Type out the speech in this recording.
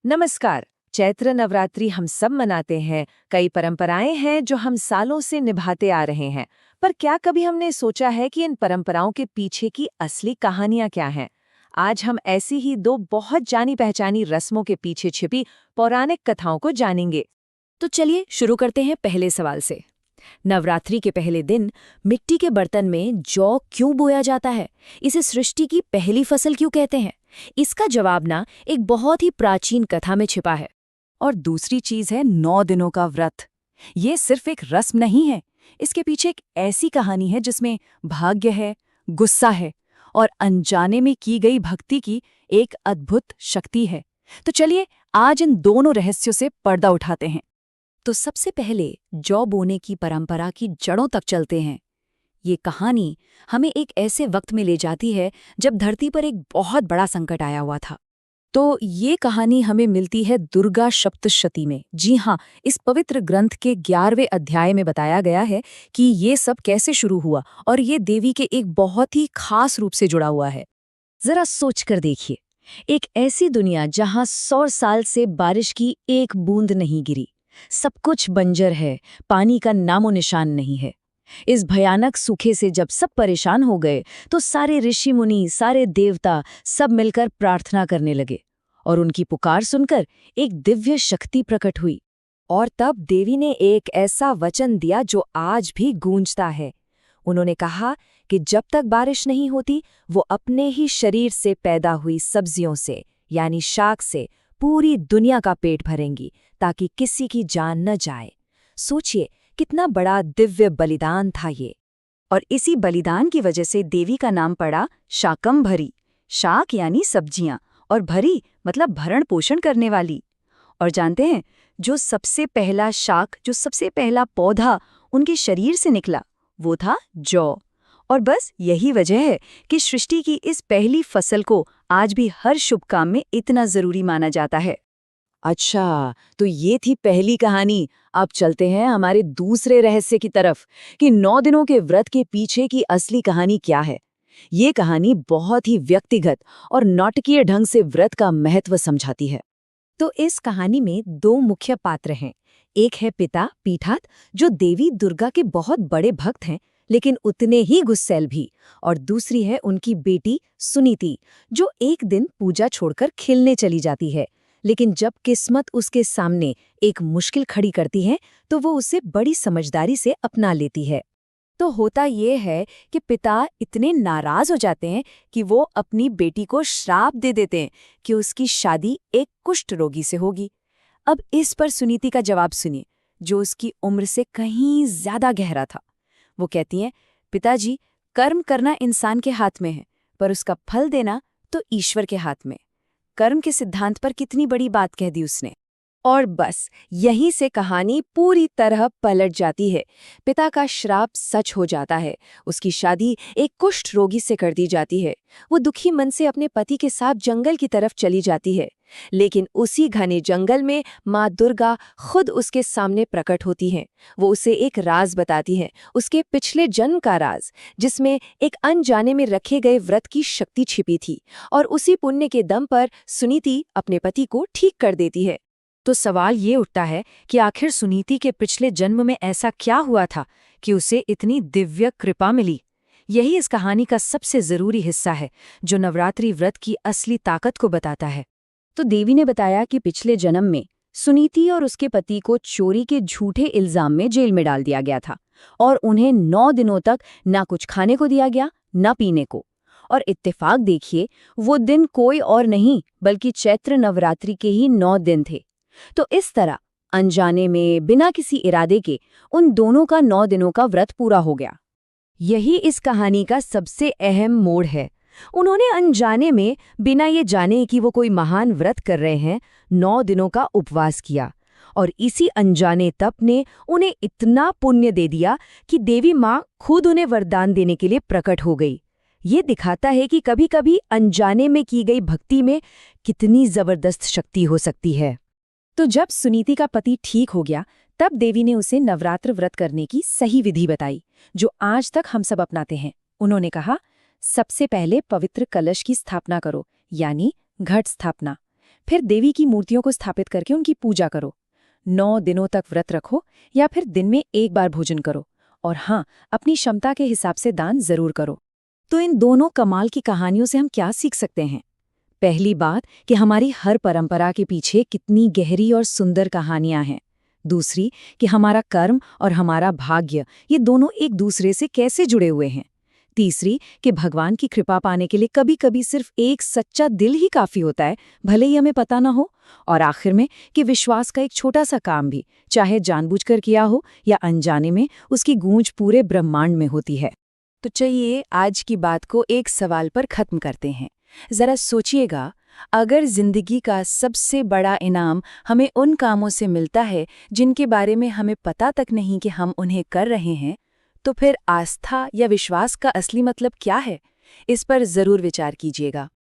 नमस्कार। चैत्र नवरात्रि हम सब मनाते हैं। कई परंपराएं हैं जो हम सालों से निभाते आ रहे हैं। पर क्या कभी हमने सोचा है कि इन परंपराओं के पीछे की असली कहानियां क्या हैं? आज हम ऐसी ही दो बहुत जानी पहचानी रस्मों के पीछे छिपी पौराणिक कथाओं को जानेंगे। तो चलिए शुरू करते हैं पहले सवाल से। नवरात्रि के पहले दिन मिट्टी के बर्तन में जौ क्यों बोया जाता है? इसे सृष्टि की पहली फसल क्यों कहते हैं? इसका जवाब ना एक बहुत ही प्राचीन कथा में छिपा है। और दूसरी चीज है 9 दिनों का व्रत। ये सिर्फ एक रस्म नहीं है, इसके पीछे एक ऐसी कहानी है जिसमें भाग्य है, गुस्सा है और अनजाने में की गई भक्ति की एक अद्भुत शक्ति है। तो चलिए आज इन दोनों रहस्यों से पर्दा उठाते हैं। तो सबसे पहले जौ बोने की परंपरा की जड़ों तक चलते हैं। ये कहानी हमें एक ऐसे वक्त में ले जाती है जब धरती पर एक बहुत बड़ा संकट आया हुआ था। तो ये कहानी हमें मिलती है दुर्गा सप्तशती में। जी हाँ, इस पवित्र ग्रंथ के 11वें अध्याय में बताया गया है कि ये सब कैसे शुरू हुआ और ये देवी के एक बहुत ही खास रूप से जुड़ा हुआ है। जरा सोच कर देखिए, एक ऐसी दुनिया जहां 100 साल से बारिश की एक बूंद नहीं गिरी, सब कुछ बंजर है, पानी का नामो निशान नहीं है। इस भयानक सूखे से जब सब परेशान हो गए तो सारे ऋषि मुनि, सारे देवता सब मिलकर प्रार्थना करने लगे और उनकी पुकार सुनकर एक दिव्य शक्ति प्रकट हुई। और तब देवी ने एक ऐसा वचन दिया जो आज भी गूंजता है। उन्होंने कहा कि जब तक बारिश नहीं होती वो अपने ही शरीर से पैदा हुई सब्जियों से यानी शाक से पूरी दुनिया का पेट भरेंगी ताकि किसी की जान न जाए। सोचिए कितना बड़ा दिव्य बलिदान था ये। और इसी बलिदान की वजह से देवी का नाम पड़ा शाकंभरी। शाक यानी सब्जियां और भरी मतलब भरण पोषण करने वाली। और जानते हैं, जो सबसे पहला शाक, जो सबसे पहला पौधा उनके शरीर से निकला वो था जौ। और बस यही वजह है कि सृष्टि की इस पहली फसल को आज भी हर शुभ काम में इतना जरूरी माना जाता है। अच्छा, तो ये थी पहली कहानी। अब चलते हैं हमारे दूसरे रहस्य की तरफ कि 9 दिनों के व्रत के पीछे की असली कहानी क्या है। ये कहानी बहुत ही व्यक्तिगत और नाटकीय ढंग से व्रत का महत्व समझाती है। तो इस कहानी में दो मुख्य पात्र हैं। एक है पिता पीठात, जो देवी दुर्गा के बहुत बड़े भक्त हैं लेकिन उतने ही गुस्सैल भी। और दूसरी है उनकी बेटी सुनीति, जो एक दिन पूजा छोड़कर खेलने चली जाती है, लेकिन जब किस्मत उसके सामने एक मुश्किल खड़ी करती है तो वो उसे बड़ी समझदारी से अपना लेती है। तो होता ये है कि पिता इतने नाराज हो जाते हैं कि वो अपनी बेटी को श्राप दे देते हैं कि उसकी शादी एक कुष्ठ रोगी से होगी। अब इस पर सुनीति का जवाब सुनिए, जो उसकी उम्र से कहीं ज्यादा गहरा था। वो कहती हैं, पिताजी, कर्म करना इंसान के हाथ में है पर उसका फल देना तो ईश्वर के हाथ में। कर्म के सिद्धांत पर कितनी बड़ी बात कह दी उसने। और बस यहीं से कहानी पूरी तरह पलट जाती है। पिता का श्राप सच हो जाता है, उसकी शादी एक कुष्ठ रोगी से कर दी जाती है। वो दुखी मन से अपने पति के साथ जंगल की तरफ चली जाती है, लेकिन उसी घने जंगल में माँ दुर्गा खुद उसके सामने प्रकट होती हैं। वो उसे एक राज बताती हैं, उसके पिछले जन्म का राज, जिसमें एक अनजाने में रखे गए व्रत की शक्ति छिपी थी। और उसी पुण्य के दम पर सुनीति अपने पति को ठीक कर देती है। तो सवाल ये उठता है कि आखिर सुनीति के पिछले जन्म में ऐसा क्या हुआ था कि उसे इतनी दिव्य कृपा मिली। यही इस कहानी का सबसे जरूरी हिस्सा है, जो नवरात्रि व्रत की असली ताकत को बताता है। तो देवी ने बताया कि पिछले जन्म में सुनीति और उसके पति को चोरी के झूठे इल्जाम में जेल में डाल दिया गया था और उन्हें 9 दिनों तक ना कुछ खाने को दिया गया ना पीने को। और इत्तेफाक देखिए, वो दिन कोई और नहीं बल्कि चैत्र नवरात्रि के ही 9 दिन थे। तो इस तरह अनजाने में, बिना किसी इरादे के, उन दोनों का 9 दिनों का व्रत पूरा हो गया। यही इस कहानी का सबसे अहम मोड़ है। उन्होंने अनजाने में, बिना ये जाने कि वो कोई महान व्रत कर रहे हैं, 9 दिनों का उपवास किया। और इसी अनजाने तप ने उन्हें इतना पुण्य दे दिया कि देवी माँ खुद उन्हें वरदान देने के लिए प्रकट हो गई। ये दिखाता है कि कभी-कभी अनजाने में की गई भक्ति में कितनी जबरदस्त शक्ति हो सकती है। तो जब सुनीति का पति ठीक हो गया, तब देवी ने उसे नवरात्र व्रत करने की सही विधि बताई, जो आज तक हम सब अपनाते हैं। उन्होंने कहा, सबसे पहले पवित्र कलश की स्थापना करो, यानी घट स्थापना। फिर देवी की मूर्तियों को स्थापित करके उनकी पूजा करो। 9 दिनों तक व्रत रखो या फिर दिन में एक बार भोजन करो। और हाँ, अपनी क्षमता के हिसाब से दान जरूर करो। तो इन दोनों कमाल की कहानियों से हम क्या सीख सकते हैं? पहली बात कि हमारी हर परंपरा के पीछे कितनी गहरी और सुंदर कहानियां हैं। दूसरी कि हमारा कर्म और हमारा भाग्य ये दोनों एक दूसरे से कैसे जुड़े हुए हैं। तीसरी कि भगवान की कृपा पाने के लिए कभी-कभी सिर्फ एक सच्चा दिल ही काफी होता है, भले ही हमें पता ना हो। और आखिर में कि विश्वास का एक छोटा सा काम भी, चाहे जानबूझकर किया हो या अनजाने में, उसकी गूंज पूरे ब्रह्मांड में होती है। तो चलिए आज की बात को एक सवाल पर खत्म करते हैं। जरा सोचिएगा, अगर जिंदगी का सबसे बड़ा इनाम हमें उन कामों से मिलता है जिनके बारे में हमें पता तक नहीं कि हम उन्हें कर रहे हैं, तो फिर आस्था या विश्वास का असली मतलब क्या है? इस पर जरूर विचार कीजिएगा।